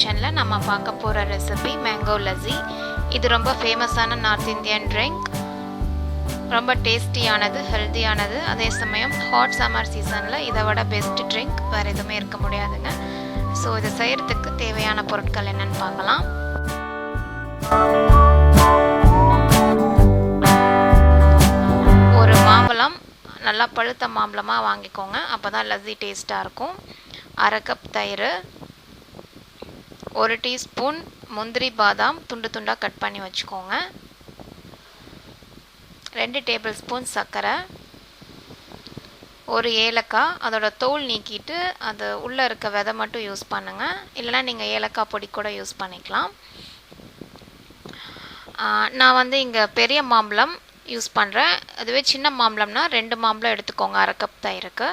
கிச்சனில் நம்ம பார்க்க போகிற ரெசிபி மேங்கோ லஸ்ஸி. இது ரொம்ப ஃபேமஸான நார்த் இந்தியன் ட்ரிங்க். ரொம்ப டேஸ்டியானது, ஹெல்த்தியானது. அதே சமயம் ஹாட் சம்மர் சீசனில் இதை விட பெஸ்ட் ட்ரிங்க் வேறு எதுவுமே இருக்க முடியாதுங்க. ஸோ இதை செய்கிறதுக்கு தேவையான பொருட்கள் என்னென்னு பார்க்கலாம். ஒரு மாம்பழம், நல்லா பழுத்த மாம்பழமாக வாங்கிக்கோங்க, அப்போ தான் லஸ்ஸி டேஸ்ட்டாக இருக்கும். 1/2 கப் தயிர், 1 டீஸ்பூன் முந்திரி பாதாம் துண்டு துண்டாக கட் பண்ணி வச்சுக்கோங்க, 2 டேபிள் ஸ்பூன் சர்க்கரை, 1 ஏலக்காய், அதோட தோல் நீக்கிட்டு அது உள்ளே இருக்க விதை மட்டும் யூஸ் பண்ணுங்கள். இல்லைனா நீங்கள் ஏலக்காய் பொடி கூட யூஸ் பண்ணிக்கலாம். நான் இங்கே பெரிய மாம்பழம் யூஸ் பண்ணுறேன். அதுவே சின்ன மாம்பழம்னா 2 மாம்பழம் எடுத்துக்கோங்க 1/2 கப் தயிருக்கு.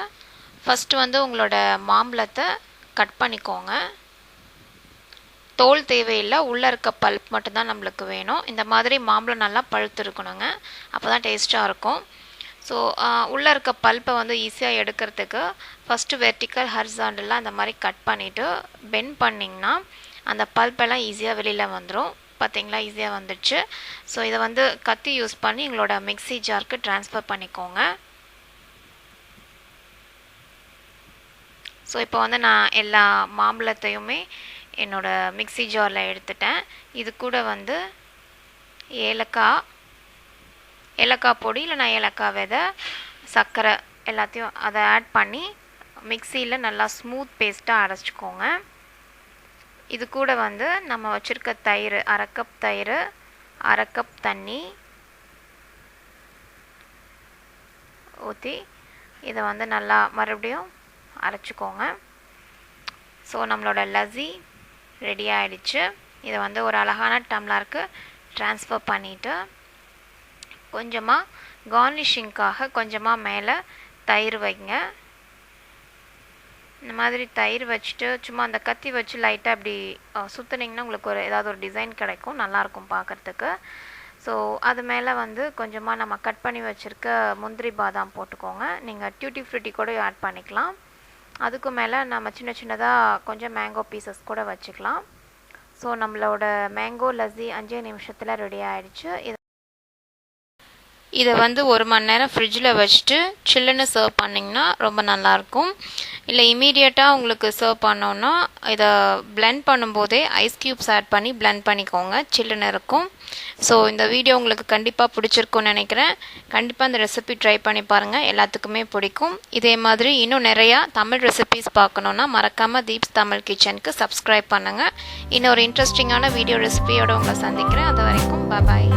ஃபஸ்ட்டு உங்களோட மாம்பழத்தை கட் பண்ணிக்கோங்க. தோல் தேவையில்லை, உள்ளே இருக்க பல்ப் மட்டும்தான் நம்மளுக்கு வேணும். இந்த மாதிரி மாம்பழம் நல்லா பழுத்து இருக்கணுங்க, அப்போ தான் டேஸ்ட்டாக இருக்கும். ஸோ உள்ளே இருக்க பல்ப்பை ஈஸியாக எடுக்கிறதுக்கு ஃபஸ்ட்டு வெர்டிக்கல் ஹரிசாண்டலாக அந்த மாதிரி கட் பண்ணிவிட்டு பெண்ட் பண்ணிங்கன்னா அந்த பல்ப்பெல்லாம் ஈஸியாக வெளியில் வந்துடும். பார்த்தீங்களா, ஈஸியாக வந்துடுச்சு. ஸோ இதை கத்தி யூஸ் பண்ணி எங்களோட மிக்ஸி ஜாருக்கு ட்ரான்ஸ்ஃபர் பண்ணிக்கோங்க. ஸோ இப்போ நான் எல்லா மாம்பழத்தையுமே என்னோடய மிக்ஸி ஜாரில் எடுத்துட்டேன். இது கூட ஏலக்காய் பொடி, இல்லைனா ஏலக்காய் விதை, சர்க்கரை எல்லாத்தையும் அதை ஆட் பண்ணி மிக்ஸியில் நல்லா ஸ்மூத் பேஸ்ட்டாக அரைச்சிக்கோங்க. இது கூட நம்ம வச்சுருக்க தயிர், 1/2 கப் தயிர், 1/2 கப் தண்ணி ஊற்றி இதை நல்லா மறுபடியும் அரைச்சிக்கோங்க. ஸோ நம்மளோட லஸ்ஸி ரெடி ஆகிடுச்சு. இதை ஒரு அழகான டம்ளருக்கு ட்ரான்ஸ்ஃபர் பண்ணிவிட்டு கொஞ்சமாக கார்னிஷிங்காக கொஞ்சமாக மேலே தயிர் வைங்க. இந்த மாதிரி தயிர் வச்சுட்டு சும்மா அந்த கத்தி வச்சு லைட்டாக அப்படி சுற்றுனிங்கன்னா உங்களுக்கு ஏதாவது ஒரு டிசைன் கிடைக்கும், நல்லாயிருக்கும் பார்க்குறதுக்கு. ஸோ அது மேலே கொஞ்சமாக நம்ம கட் பண்ணி வச்சுருக்க முந்திரி பாதாம் போட்டுக்கோங்க. நீங்கள் டியூட்டி ஃப்ரூட்டி கூட ஆட் பண்ணிக்கலாம். அதுக்கு மேலே நம்ம சின்ன சின்னதாக கொஞ்சம் மேங்கோ பீசஸ் கூட வச்சுக்கலாம். ஸோ நம்மளோட மேங்கோ லஸ்ஸி 5 நிமிஷத்தில் ரெடி ஆகிடுச்சு. இதை 1 மணி நேரம் ஃப்ரிட்ஜில் வச்சுட்டு சில்லுன்னு சர்வ் பண்ணிங்கன்னா ரொம்ப நல்லாயிருக்கும். இல்லை இமீடியட்டாக உங்களுக்கு சர்வ் பண்ணோன்னா இதை பிளெண்ட் பண்ணும்போதே ஐஸ் க்யூப்ஸ் ஆட் பண்ணி பிளெண்ட் பண்ணிக்கோங்க, சில்லுன்னு இருக்கும். ஸோ இந்த வீடியோ உங்களுக்கு கண்டிப்பாக பிடிச்சிருக்குன்னு நினைக்கிறேன். கண்டிப்பாக இந்த ரெசிபி ட்ரை பண்ணி பாருங்கள், எல்லாத்துக்குமே பிடிக்கும். இதே மாதிரி இன்னும் நிறையா தமிழ் ரெசிபிஸ் பார்க்கணுன்னா மறக்காமல் தீப்ஸ் தமிழ் கிச்சனுக்கு சப்ஸ்கிரைப் பண்ணுங்கள். இன்னொரு இன்ட்ரெஸ்டிங்கான வீடியோ ரெசிபியோடு உங்களை சந்திக்கிறேன். அது வரைக்கும் பாய்.